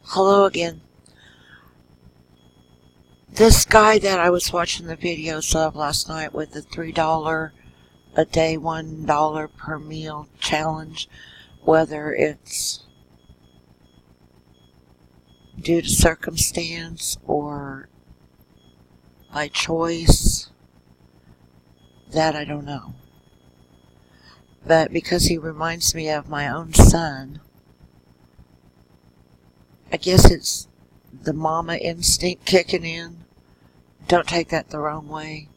Hello again. This guy that I was watching the videos of last night with the $3 a day, $1 per meal challenge, whether it's due to circumstance or by choice, that I don't know. But because he reminds me of my own son, I guess it's the mama instinct kicking in. Don't take that the wrong way.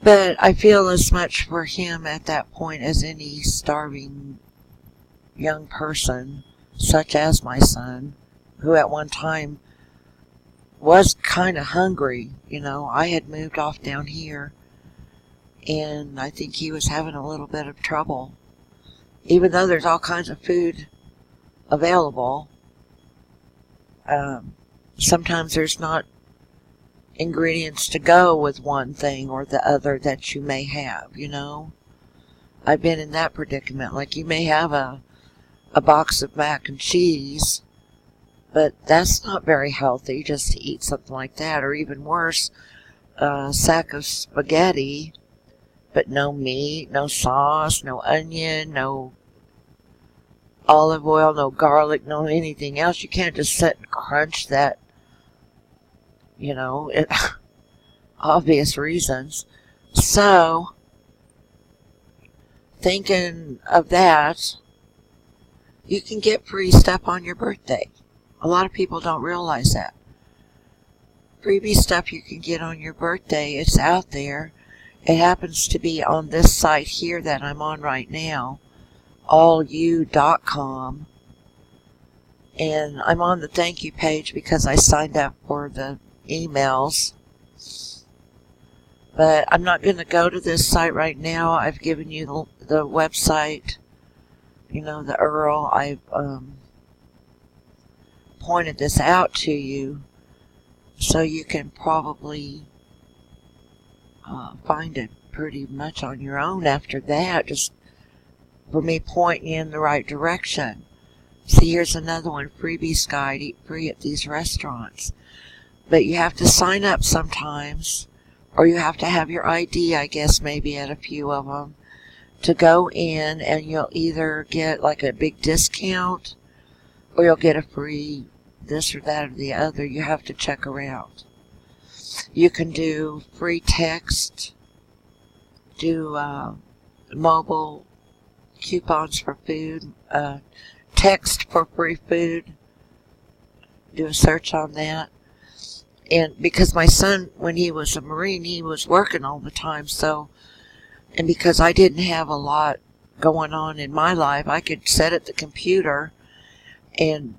But I feel as much for him at that point as any starving young person, such as my son, who at one time was kind of hungry. I had moved off down here, and I think he was having a little bit of trouble. Even though there's all kinds of food available, sometimes there's not ingredients to go with one thing or the other that you may have. I've been in that predicament. Like, you may have a box of mac and cheese, but that's not very healthy just to eat something like that. Or even worse, a sack of spaghetti, but no meat, no sauce, no onion, no olive oil, no garlic, no anything else. You can't just sit and crunch that, obvious reasons. So, thinking of that, you can get free stuff on your birthday. A lot of people don't realize that. Freebie stuff you can get on your birthday, it's out there. It happens to be on this site here that I'm on right now, allu.com. And I'm on the thank you page because I signed up for the emails. But I'm not going to go to this site right now. I've given you the website, the URL. I've pointed this out to you so you can probably find it pretty much on your own after that, just for me pointing you in the right direction. See, here's another one, Freebies Guide, eat free at these restaurants. But you have to sign up sometimes, or you have to have your ID, I guess, maybe at a few of them, to go in, and you'll either get like a big discount, or you'll get a free this or that or the other. You have to check around. You can do free text, do mobile coupons for food, text for free food, do a search on that. And because my son, when he was a Marine, he was working all the time, and because I didn't have a lot going on in my life, I could sit at the computer and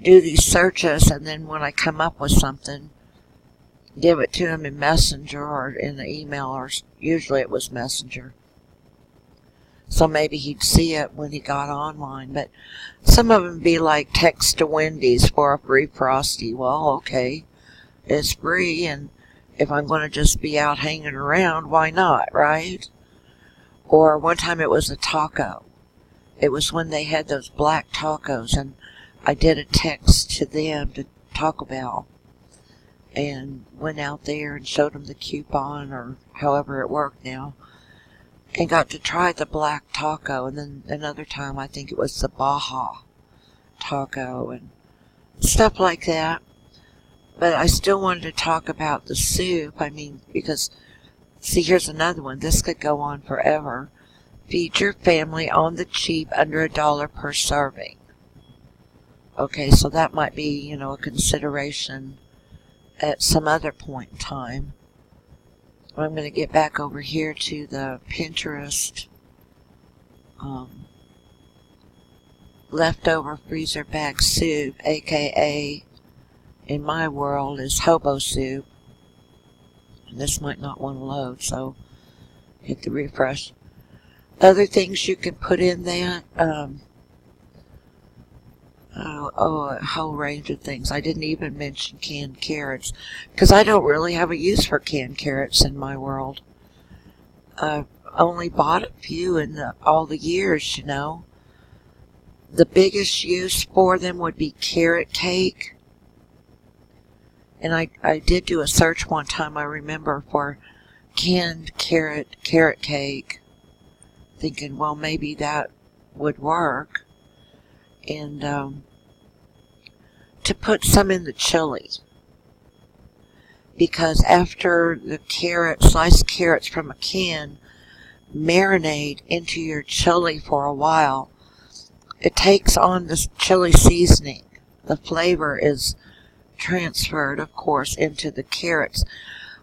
do these searches, and then when I come up with something, give it to him in Messenger or in the email, or usually it was Messenger. So maybe he'd see it when he got online. But some of them be like, text to Wendy's for a free Frosty. Well, okay, it's free, and if I'm going to just be out hanging around, why not, right? Or one time it was a taco. It was when they had those black tacos, and I did a text to them, to Taco Bell, and went out there and showed them the coupon, or however it worked now, and got to try the black taco. And then another time, I think it was the Baja taco and stuff like that. But I still wanted to talk about the soup. Because, see, here's another one. This could go on forever. Feed your family on the cheap, under $1 per serving. Okay, so that might be, a consideration at some other point in time. I'm going to get back over here to the Pinterest leftover freezer bag soup, aka in my world is Hobo soup. And this might not want to load, so hit the refresh. Other things you can put in that, a whole range of things. I didn't even mention canned carrots, because I don't really have a use for canned carrots in my world. I've only bought a few in all the years, The biggest use for them would be carrot cake. And I did do a search one time, I remember, for canned carrot cake, thinking, well, maybe that would work. And to put some in the chili. Because after the sliced carrots from a can marinate into your chili for a while, it takes on this chili seasoning. The flavor is transferred, of course, into the carrots.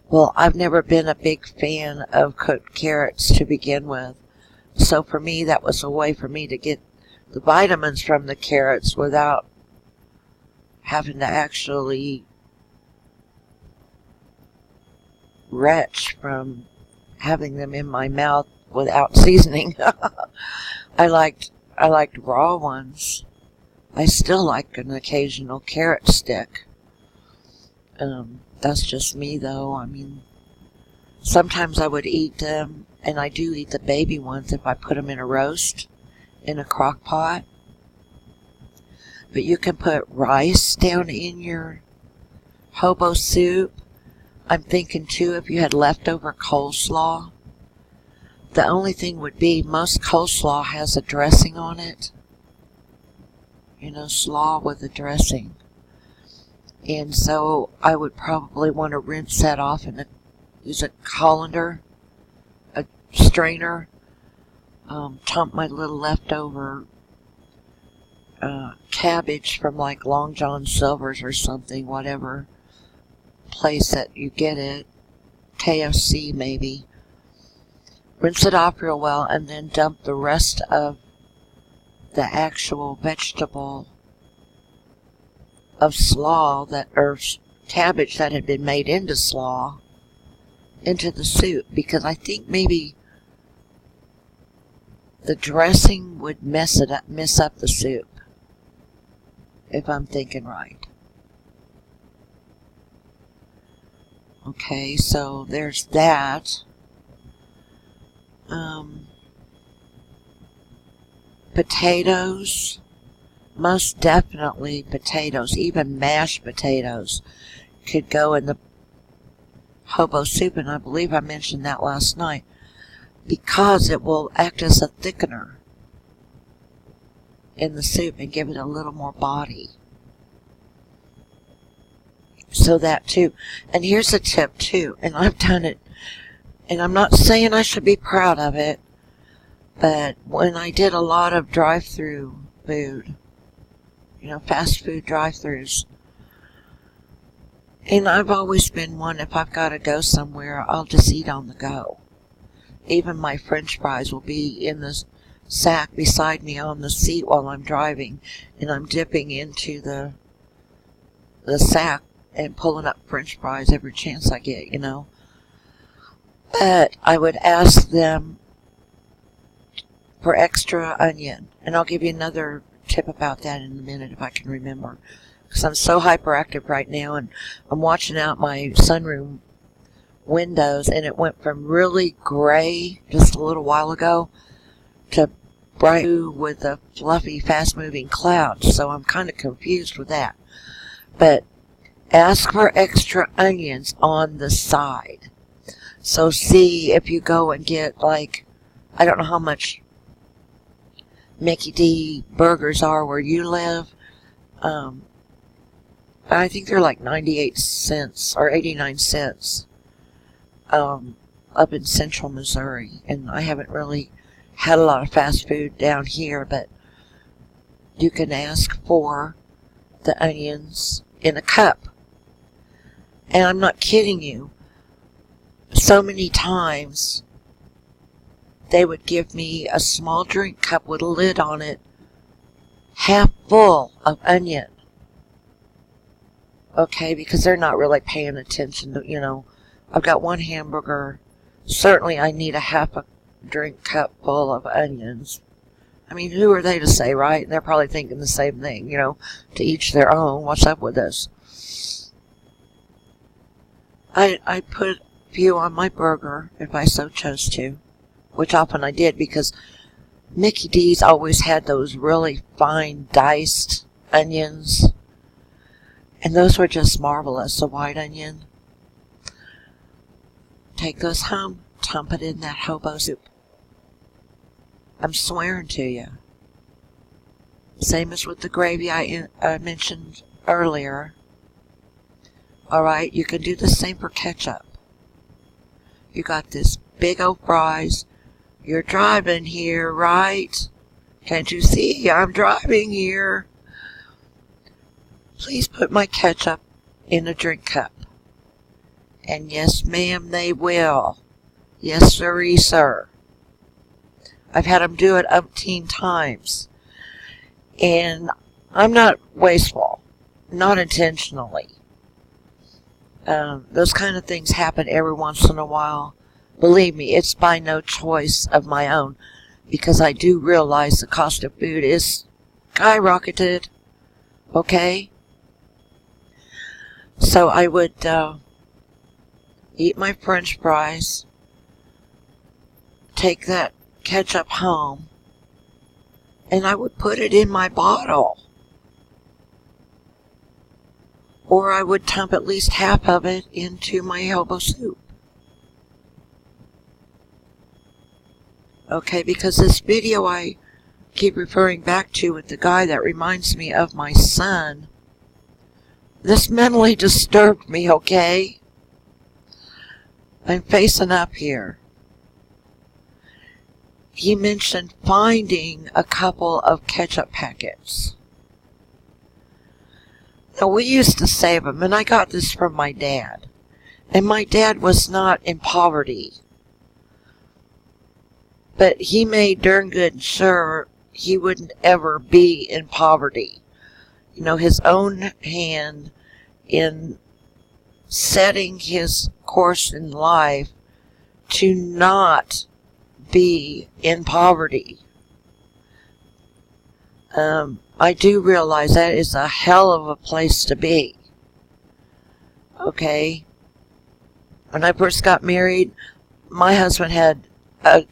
Well, I've never been a big fan of cooked carrots to begin with. So for me, that was a way for me to get the vitamins from the carrots without having to actually retch from having them in my mouth without seasoning. I liked raw ones. I still like an occasional carrot stick. That's just me, though. I mean, sometimes I would eat them, and I do eat the baby ones if I put them in a roast in a crock pot. But you can put rice down in your hobo soup. I'm thinking, too, if you had leftover coleslaw. The only thing would be most coleslaw has a dressing on it. You know, slaw with a dressing. And so I would probably want to rinse that off and use a colander, a strainer, dump my little leftover cabbage from like Long John Silver's or something, whatever place that you get it, KFC maybe. Rinse it off real well and then dump the rest of the actual vegetable of slaw or cabbage that had been made into slaw into the soup, because I think maybe the dressing would mess up the soup, if I'm thinking right. Okay, so there's that. Potatoes. Most definitely potatoes, even mashed potatoes, could go in the hobo soup, and I believe I mentioned that last night, because it will act as a thickener in the soup and give it a little more body. So that too. And here's a tip too, and I've done it, and I'm not saying I should be proud of it, but when I did a lot of drive-through food, you know, fast food drive-thrus. And I've always been one, if I've got to go somewhere, I'll just eat on the go. Even my French fries will be in the sack beside me on the seat while I'm driving, and I'm dipping into the sack and pulling up French fries every chance I get, you know. But I would ask them for extra onion, and I'll give you another tip about that in a minute if I can remember, because I'm so hyperactive right now, and I'm watching out my sunroom windows, and it went from really gray just a little while ago to bright blue with a fluffy, fast-moving clouds, so I'm kind of confused with that. But ask for extra onions on the side. So see if you go and get, like, I don't know how much Mickey D burgers are where you live. I think they're like 98 cents or 89 cents up in central Missouri. And I haven't really had a lot of fast food down here, but you can ask for the onions in a cup. And I'm not kidding you. So many times they would give me a small drink cup with a lid on it, half full of onion. Okay, because they're not really paying attention to, you know, I've got one hamburger. Certainly I need a half a drink cup full of onions. I mean, who are they to say, right? They're probably thinking the same thing, you know, to each their own. What's up with this? I put a few on my burger if I so chose to, which often I did, because Mickey D's always had those really fine diced onions, and those were just marvelous. A white onion. Take those home, dump it in that hobo soup. I'm swearing to you. Same as with the gravy I mentioned earlier. Alright, you can do the same for ketchup. You got this big old fries. You're driving here, right? Can't you see I'm driving here? Please put my ketchup in a drink cup. And yes, ma'am, they will. Yes, sirree, sir. I've had them do it umpteen times. And I'm not wasteful. Not intentionally. Those kind of things happen every once in a while. Believe me, it's by no choice of my own, because I do realize the cost of food is skyrocketed. Okay? So I would eat my French fries, take that ketchup home, and I would put it in my bottle. Or I would dump at least half of it into my hobo soup. Okay, because this video I keep referring back to with the guy that reminds me of my son, this mentally disturbed me, okay? I'm facing up here. He mentioned finding a couple of ketchup packets. Now, we used to save them, and I got this from my dad. And my dad was not in poverty. But he made darn good sure he wouldn't ever be in poverty. You know, his own hand in setting his course in life to not be in poverty. I do realize that is a hell of a place to be. Okay? When I first got married, my husband had a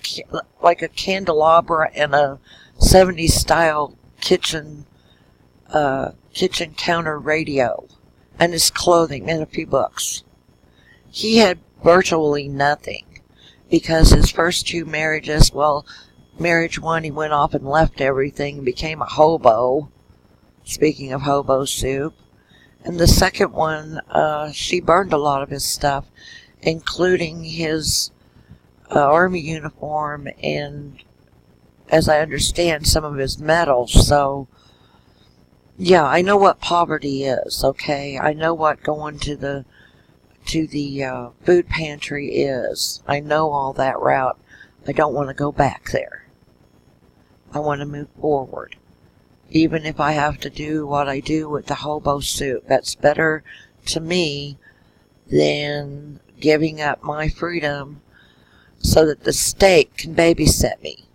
candelabra and a 70s style kitchen counter radio, and his clothing and a few books. He had virtually nothing, because his first two marriages, well, marriage one, he went off and left everything and became a hobo. Speaking of hobo soup. And the second one, she burned a lot of his stuff, including his army uniform and, as I understand, some of his medals. So, yeah, I know what poverty is, okay? I know what going to the food pantry is. I know all that route. I don't want to go back there. I want to move forward. Even if I have to do what I do with the hobo soup. That's better to me than giving up my freedom so that the state can babysit me.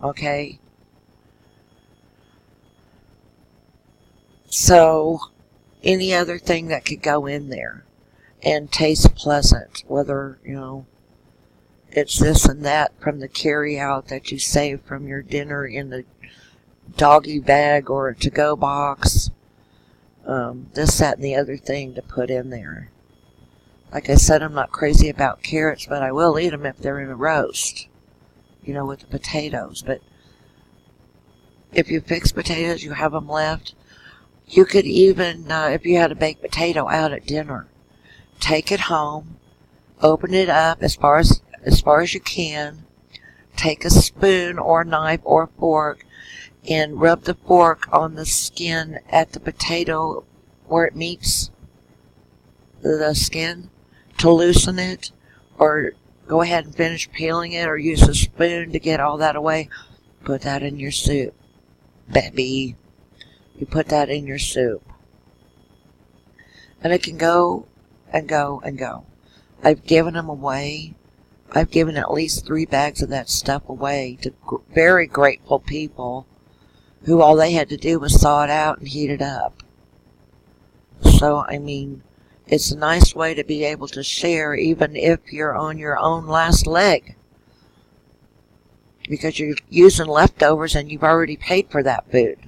Okay? So, any other thing that could go in there and taste pleasant, whether, you know, it's this and that from the carry-out that you save from your dinner in the doggy bag or a to-go box. This, that, and the other thing to put in there. Like I said, I'm not crazy about carrots, but I will eat them if they're in a roast. You know, with the potatoes. But if you fix potatoes, you have them left. You could even, if you had a baked potato out at dinner, take it home, open it up as far as you can, take a spoon or a knife or a fork, and rub the fork on the skin at the potato where it meets the skin to loosen it, or go ahead and finish peeling it, or use a spoon to get all that away. Put that in your soup, baby. You put that in your soup. And it can go and go and go. I've given them away. I've given at least 3 bags of that stuff away to very grateful people who all they had to do was thaw it out and heat it up. So, I mean, it's a nice way to be able to share even if you're on your own last leg. because you're using leftovers and you've already paid for that food.